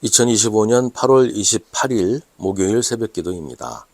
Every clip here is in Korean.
2025년 8월 28일 목요일 새벽기도입니다.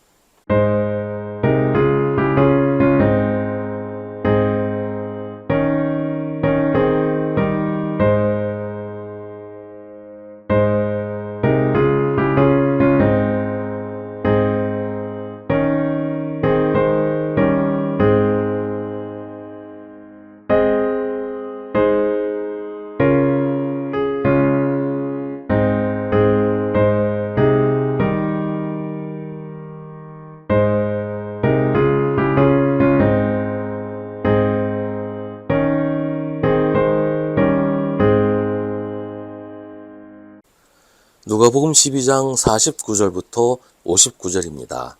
누가복음 12장 49절부터 59절입니다.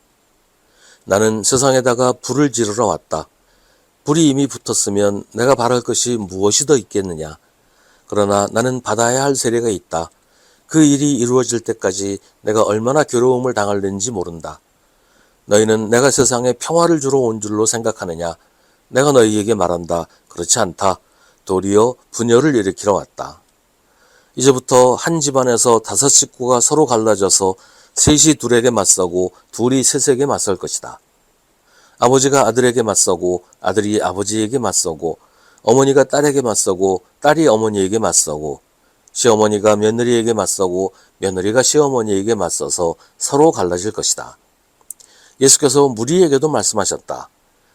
나는 세상에다가 불을 지르러 왔다. 불이 이미 붙었으면 내가 바랄 것이 무엇이 더 있겠느냐. 그러나 나는 받아야 할 세례가 있다. 그 일이 이루어질 때까지 내가 얼마나 괴로움을 당할는지 모른다. 너희는 내가 세상에 평화를 주러 온 줄로 생각하느냐. 내가 너희에게 말한다. 그렇지 않다. 도리어 분열을 일으키러 왔다. 이제부터 한 집안에서 5 식구가 서로 갈라져서 셋이 둘에게 맞서고 둘이 셋에게 맞설 것이다. 아버지가 아들에게 맞서고 아들이 아버지에게 맞서고 어머니가 딸에게 맞서고 딸이 어머니에게 맞서고 시어머니가 며느리에게 맞서고 며느리가 시어머니에게 맞서서 서로 갈라질 것이다. 예수께서 무리에게도 말씀하셨다.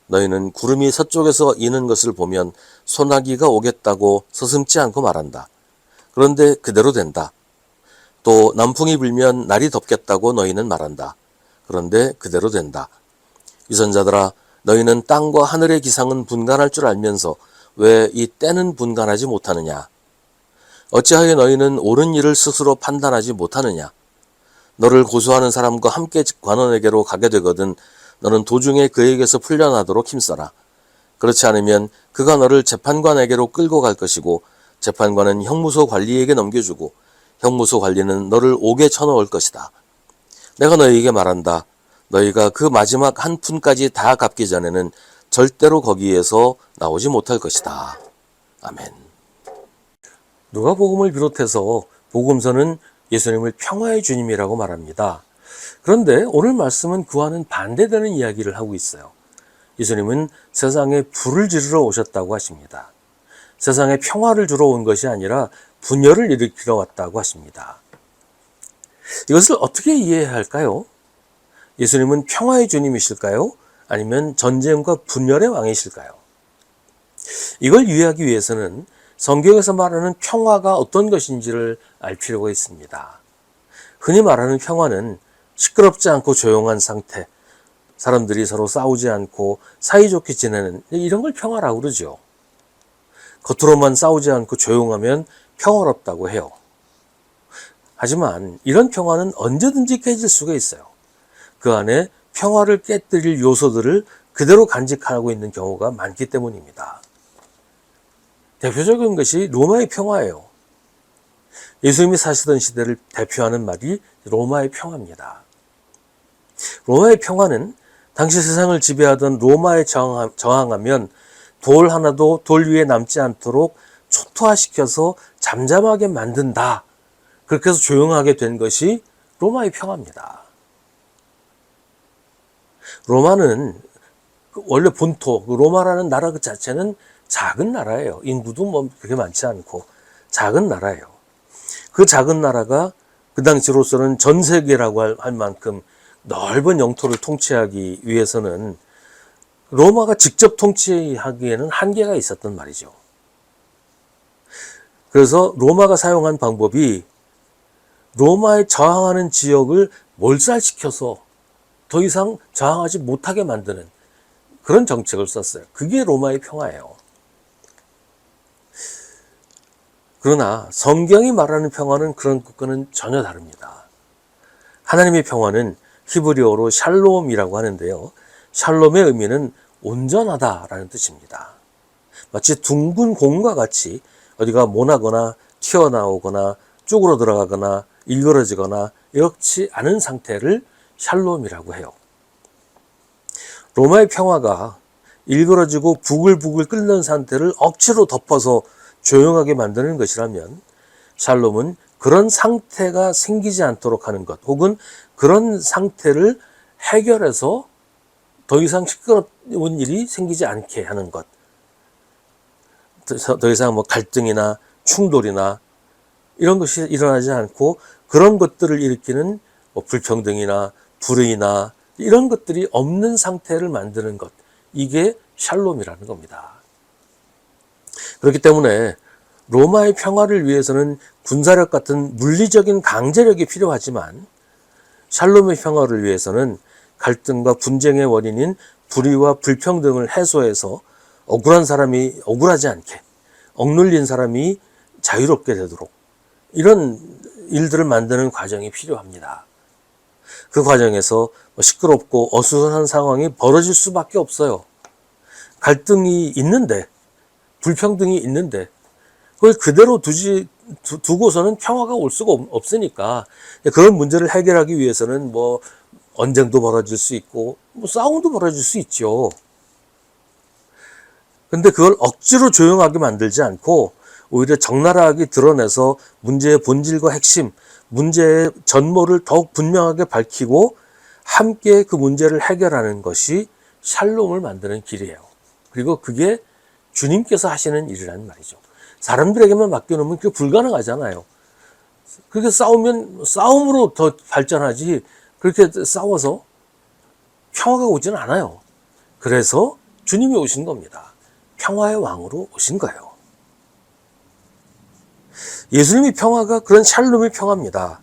너희는 구름이 서쪽에서 이는 것을 보면 소나기가 오겠다고 서슴지 않고 말한다. 그런데 그대로 된다. 또 남풍이 불면 날이 덥겠다고 너희는 말한다. 그런데 그대로 된다. 위선자들아, 너희는 땅과 하늘의 기상은 분간할 줄 알면서 왜 이 때는 분간하지 못하느냐? 어찌하여 너희는 옳은 일을 스스로 판단하지 못하느냐? 너를 고소하는 사람과 함께 관원에게로 가게 되거든 너는 도중에 그에게서 풀려나도록 힘써라. 그렇지 않으면 그가 너를 재판관에게로 끌고 갈 것이고 재판관은 형무소 관리에게 넘겨주고 형무소 관리는 너를 옥에 쳐넣을 것이다. 내가 너희에게 말한다. 너희가 그 마지막 한 푼까지 다 갚기 전에는 절대로 거기에서 나오지 못할 것이다. 아멘. 누가복음을 비롯해서 복음서는 예수님을 평화의 주님이라고 말합니다. 그런데 오늘 말씀은 그와는 반대되는 이야기를 하고 있어요. 예수님은 세상에 불을 지르러 오셨다고 하십니다. 세상에 평화를 주러 온 것이 아니라 분열을 일으키러 왔다고 하십니다. 이것을 어떻게 이해해야 할까요? 예수님은 평화의 주님이실까요? 아니면 전쟁과 분열의 왕이실까요? 이걸 이해하기 위해서는 성경에서 말하는 평화가 어떤 것인지를 알 필요가 있습니다. 흔히 말하는 평화는 시끄럽지 않고 조용한 상태, 사람들이 서로 싸우지 않고 사이좋게 지내는 이런 걸 평화라고 그러죠. 겉으로만 싸우지 않고 조용하면 평화롭다고 해요. 하지만 이런 평화는 언제든지 깨질 수가 있어요. 그 안에 평화를 깨뜨릴 요소들을 그대로 간직하고 있는 경우가 많기 때문입니다. 대표적인 것이 로마의 평화예요. 예수님이 사시던 시대를 대표하는 말이 로마의 평화입니다. 로마의 평화는 당시 세상을 지배하던 로마에 저항하면 돌 하나도 돌 위에 남지 않도록 초토화시켜서 잠잠하게 만든다. 그렇게 해서 조용하게 된 것이 로마의 평화입니다. 로마는 원래 본토, 로마라는 나라 그 자체는 작은 나라예요. 인구도 뭐 그렇게 많지 않고 작은 나라예요. 그 작은 나라가 그 당시로서는 전 세계라고 할 만큼 넓은 영토를 통치하기 위해서는 로마가 직접 통치하기에는 한계가 있었단 말이죠. 그래서 로마가 사용한 방법이 로마에 저항하는 지역을 몰살시켜서 더 이상 저항하지 못하게 만드는 그런 정책을 썼어요. 그게 로마의 평화예요. 그러나 성경이 말하는 평화는 그런 것과는 전혀 다릅니다. 하나님의 평화는 히브리어로 샬롬이라고 하는데요. 샬롬의 의미는 온전하다라는 뜻입니다. 마치 둥근 공과 같이 어디가 모나거나 튀어나오거나 쪼그러 들어가거나 일그러지거나 이렇지 않은 상태를 샬롬이라고 해요. 로마의 평화가 일그러지고 부글부글 끓는 상태를 억지로 덮어서 조용하게 만드는 것이라면 샬롬은 그런 상태가 생기지 않도록 하는 것, 혹은 그런 상태를 해결해서 더 이상 시끄러운 일이 생기지 않게 하는 것, 더 이상 뭐 갈등이나 충돌이나 이런 것이 일어나지 않고 그런 것들을 일으키는 뭐 불평등이나 불의나 이런 것들이 없는 상태를 만드는 것, 이게 샬롬이라는 겁니다. 그렇기 때문에 로마의 평화를 위해서는 군사력 같은 물리적인 강제력이 필요하지만 샬롬의 평화를 위해서는 갈등과 분쟁의 원인인 불의와 불평등을 해소해서 억울한 사람이 억울하지 않게, 억눌린 사람이 자유롭게 되도록 이런 일들을 만드는 과정이 필요합니다. 그 과정에서 시끄럽고 어수선한 상황이 벌어질 수밖에 없어요. 갈등이 있는데, 불평등이 있는데 그걸 그대로 두고서는 평화가 올 수가 없으니까 그런 문제를 해결하기 위해서는 뭐 언쟁도 벌어질 수 있고 뭐 싸움도 벌어질 수 있죠. 근데 그걸 억지로 조용하게 만들지 않고 오히려 적나라하게 드러내서 문제의 본질과 핵심, 문제의 전모를 더욱 분명하게 밝히고 함께 그 문제를 해결하는 것이 샬롬을 만드는 길이에요. 그리고 그게 주님께서 하시는 일이라는 말이죠. 사람들에게만 맡겨놓으면 그게 불가능하잖아요. 그렇게 싸우면 싸움으로 더 발전하지 그렇게 싸워서 평화가 오지는 않아요. 그래서 주님이 오신 겁니다. 평화의 왕으로 오신 거예요. 예수님의 평화가 그런 샬롬의 평화입니다.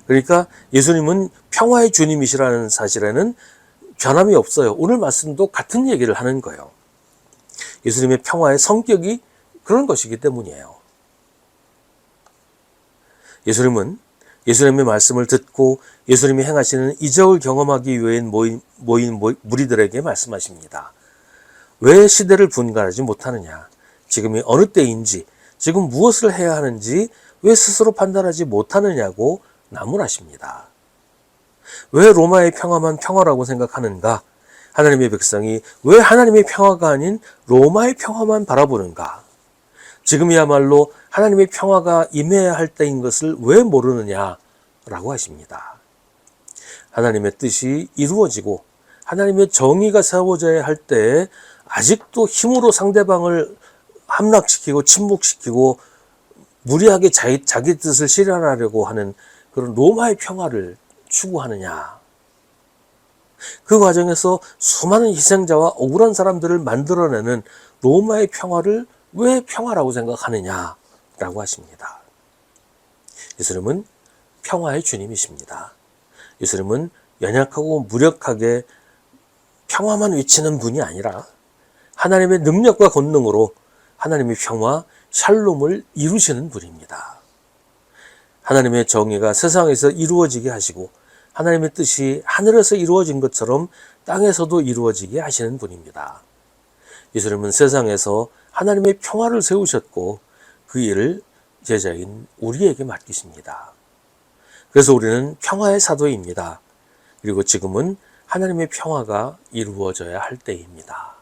그러니까 예수님은 평화의 주님이시라는 사실에는 변함이 없어요. 오늘 말씀도 같은 얘기를 하는 거예요. 예수님의 평화의 성격이 그런 것이기 때문이에요. 예수님은 예수님의 말씀을 듣고 예수님이 행하시는 이적을 경험하기 위해 모인 무리들에게 말씀하십니다. 왜 시대를 분간하지 못하느냐? 지금이 어느 때인지, 지금 무엇을 해야 하는지 왜 스스로 판단하지 못하느냐고 나무라십니다. 왜 로마의 평화만 평화라고 생각하는가? 하나님의 백성이 왜 하나님의 평화가 아닌 로마의 평화만 바라보는가? 지금이야말로 하나님의 평화가 임해야 할 때인 것을 왜 모르느냐라고 하십니다. 하나님의 뜻이 이루어지고 하나님의 정의가 세워져야 할 때에 아직도 힘으로 상대방을 함락시키고 침묵시키고 무리하게 자기 뜻을 실현하려고 하는 그런 로마의 평화를 추구하느냐. 그 과정에서 수많은 희생자와 억울한 사람들을 만들어내는 로마의 평화를 왜 평화라고 생각하느냐라고 하십니다. 예수님은 평화의 주님이십니다. 예수님은 연약하고 무력하게 평화만 외치는 분이 아니라 하나님의 능력과 권능으로 하나님의 평화, 샬롬을 이루시는 분입니다. 하나님의 정의가 세상에서 이루어지게 하시고 하나님의 뜻이 하늘에서 이루어진 것처럼 땅에서도 이루어지게 하시는 분입니다. 예수님은 세상에서 하나님의 평화를 세우셨고 그 일을 제자인 우리에게 맡기십니다. 그래서 우리는 평화의 사도입니다. 그리고 지금은 하나님의 평화가 이루어져야 할 때입니다.